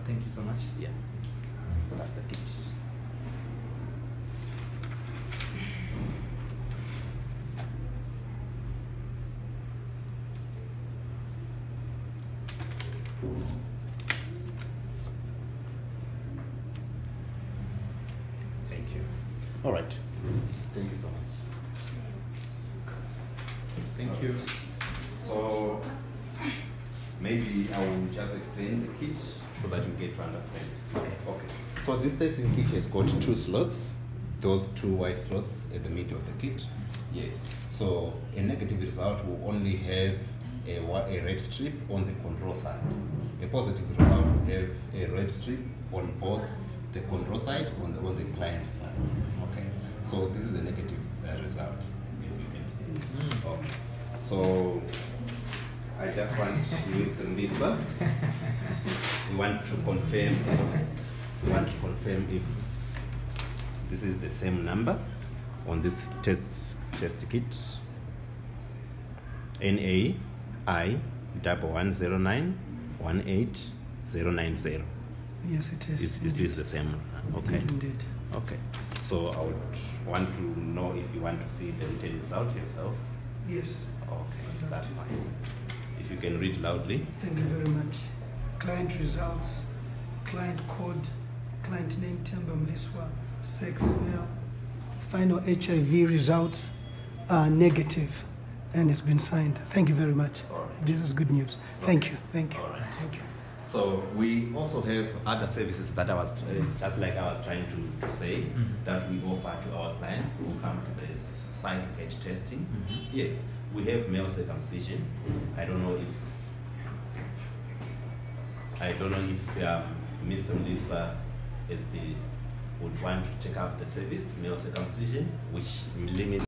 thank you so much. Yeah, that's the kit. Thank you. All right. Thank you so much. Thank you. So maybe I will just explain the kit so that you get to understand. Okay. Okay. So this testing kit has got 2 slots, those 2 white slots at the middle of the kit. Yes. So a negative result will only have a red strip on the control side. A positive result will have a red strip on both the control side on the client side. Okay. So this is a negative result, as you can see. Okay. So I just want Mr. Mliswa. We want to confirm. If this is the same number on this test kit. NA I 1109189090. Yes, it is. It is the same. Okay. It is indeed. Okay. So I would want to know if you want to see the written result yourself. Yes. Okay, that's fine. If you can read loudly. Thank you very much. Client results, client code, client name Temba Mliswa, sex male. Final HIV results are negative, and it's been signed. Thank you very much. All right. This is good news. Thank you. Thank you. All right. Thank you. So we also have other services that I was just like I was trying to say that we offer to our clients who come to this site to get testing. Yes, we have male circumcision. I don't know if Mr. Mliswa would want to take up the service, male circumcision, which limits